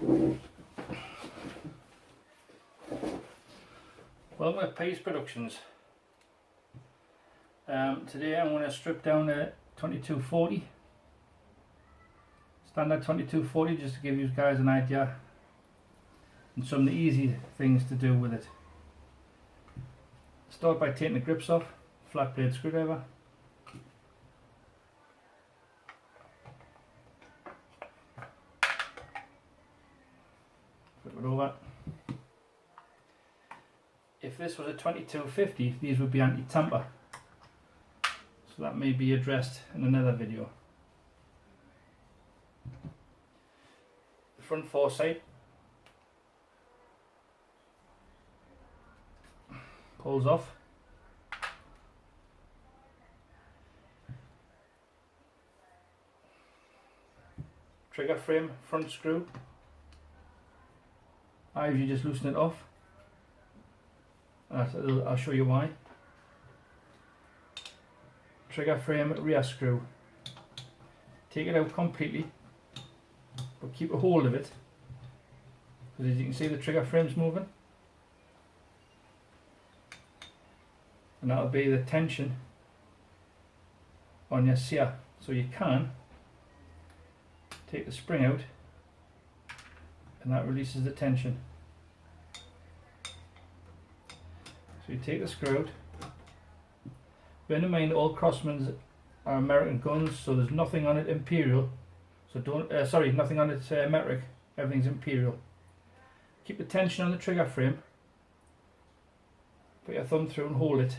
Welcome to Pace Productions. Today I'm going to strip down a 2240, standard 2240, just to give you guys an idea and some of the easy things to do with it. Start by taking the grips off, flat blade screwdriver. Flip it over. If this was a 2250, these would be anti-tamper, so that may be addressed in another video. The front foresight pulls off. Trigger frame front screw, I usually just loosen it off. I'll show you why. Trigger frame rear screw. Take it out completely, but keep a hold of it, because as you can see the trigger frame's moving, and that'll be the tension on your sear. So you can take the spring out, and that releases the tension. So you take the screw out. Bear in mind all Crosmans are American guns, so there's nothing on it Imperial. So don't, nothing on it metric. Everything's Imperial. Keep the tension on the trigger frame. Put your thumb through and hold it.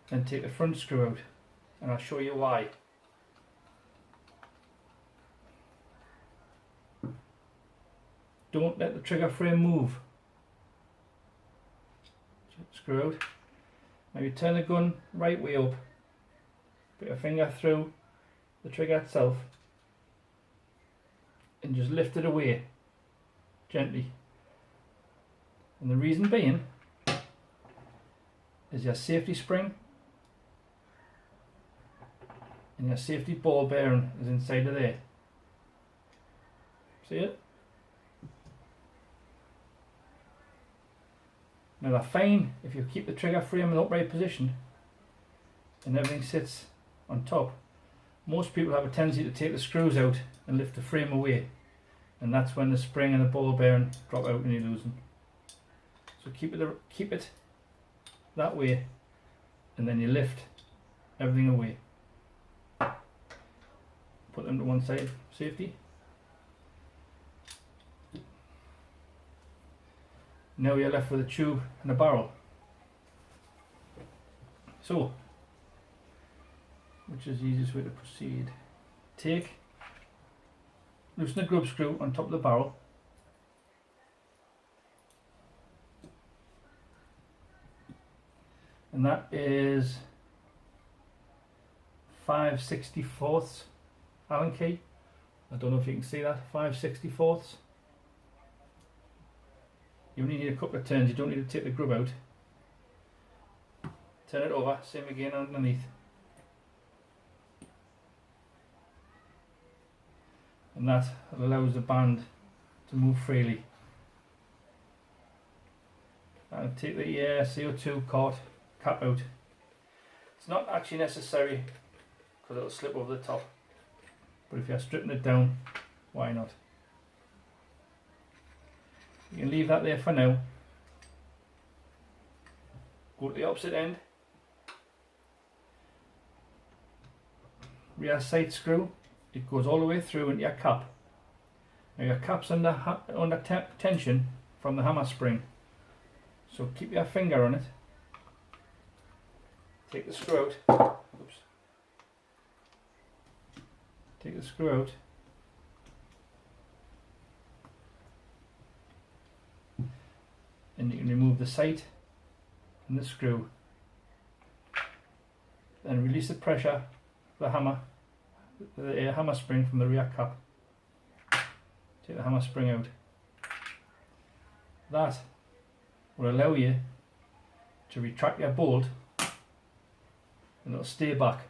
Then take the front screw out, and I'll show you why. Don't let the trigger frame move. Screw out. Now you turn the gun right way up, put your finger through the trigger itself, and just lift it away gently. And the reason being is your safety spring and your safety ball bearing is inside of there. See it? Now they're fine if you keep the trigger frame in upright position and everything sits on top. Most people have a tendency to take the screws out and lift the frame away, and that's when the spring and the ball bearing drop out and you lose them. So keep it that way, and then you lift everything away. Put them to one side, safety. Now you're left with a tube and a barrel. So, which is the easiest way to proceed? Loosen the grub screw on top of the barrel. And that is 5/64 Allen key. I don't know if you can see that, 5/64. You only need a couple of turns, you don't need to take the grub out. Turn it over, same again underneath. And that allows the band to move freely. And take the CO2 cap out. It's not actually necessary because it'll slip over the top, but if you're stripping it down, why not? You can leave that there for now. Go to the opposite end. Rear sight screw. It goes all the way through into your cap. Now your cap's under tension from the hammer spring. So keep your finger on it. Take the screw out. Oops. Take the screw out. And you can remove the sight and the screw. Then release the pressure of the hammer spring from the rear cap. Take the hammer spring out. That will allow you to retract your bolt, and it'll stay back.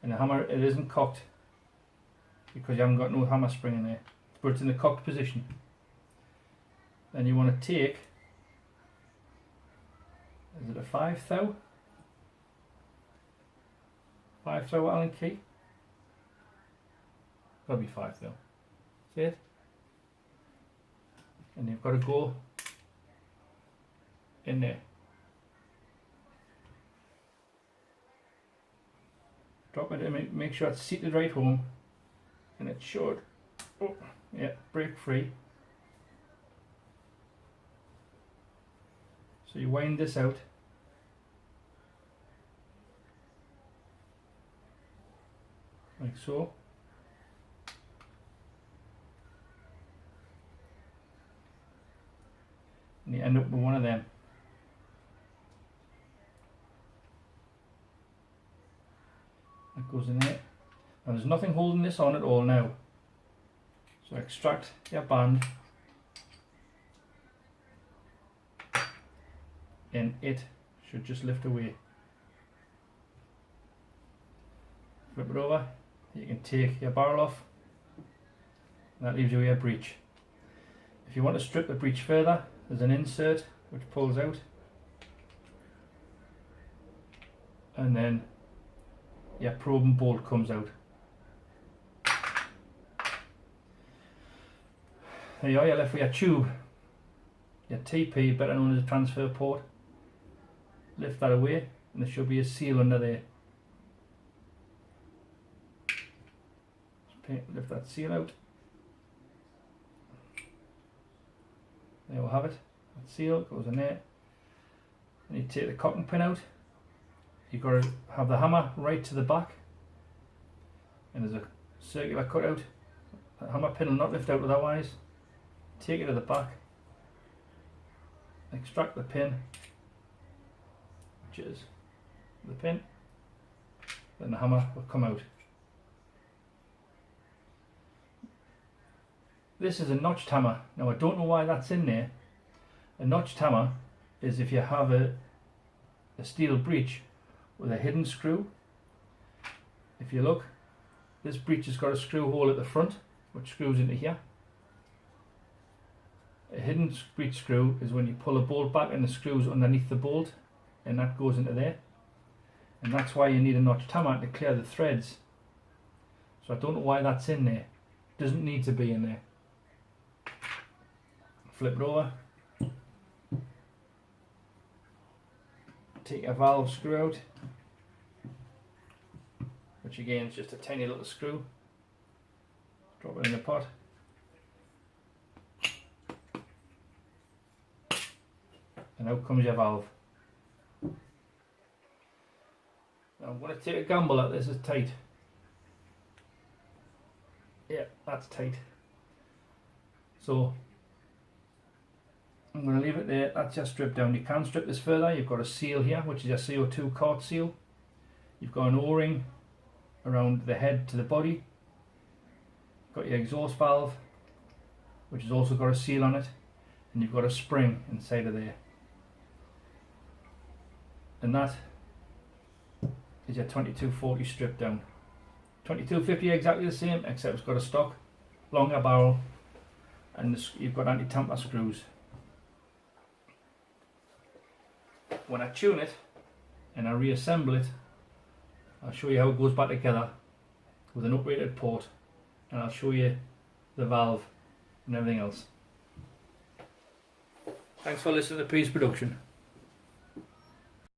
And the hammer, it isn't cocked because you haven't got no hammer spring in there. but it's in the cocked position. Then you want to take, is it a 5 thou? 5 thou Allen key? Gotta be 5 thou. See it? And you've got to go in there. Drop it and make sure it's seated right home, and it should, oh, yeah, break free. So you wind this out, like so. And you end up with one of them. That goes in there. And there's nothing holding this on at all now. So extract your band, and it should just lift away. Flip it over, you can take your barrel off, and that leaves you with your breech. If you want to strip the breech further, there's an insert which pulls out, and then your probe and bolt comes out. There you are, you're left with your tube, your TP, better known as a transfer port. Lift that away, and there should be a seal under there. Lift that seal out. There we'll have it. That seal goes in there. And you take the cotton pin out. You've got to have the hammer right to the back, and there's a circular cutout. The hammer pin will not lift out otherwise. Take it to the back, extract the pin, which is the pin, then the hammer will come out. This is a notched hammer. Now I don't know why that's in there. A notched hammer is if you have a steel breech with a hidden screw. If you look, this breech has got a screw hole at the front which screws into here. A hidden breech screw is when you pull a bolt back and the screw's underneath the bolt, and that goes into there. And that's why you need a notched hammer to clear the threads. So I don't know why that's in there. Doesn't need to be in there. Flip it over. Take a valve screw out, which again is just a tiny little screw. Drop it in the pot. And out comes your valve. Now I'm going to take a gamble that this is tight. Yeah, that's tight. So I'm going to leave it there. That's your strip down. You can strip this further. You've got a seal here, which is your CO2 cart seal. You've got an O-ring around the head to the body. Got your exhaust valve, which has also got a seal on it, and you've got a spring inside of there. And that is your 2240 strip down. 2250 exactly the same, except it's got a stock, longer barrel, and you've got anti-tamper screws. When I tune it and I reassemble it, I'll show you how it goes back together with an uprated port, and I'll show you the valve and everything else. Thanks for listening to P's Production.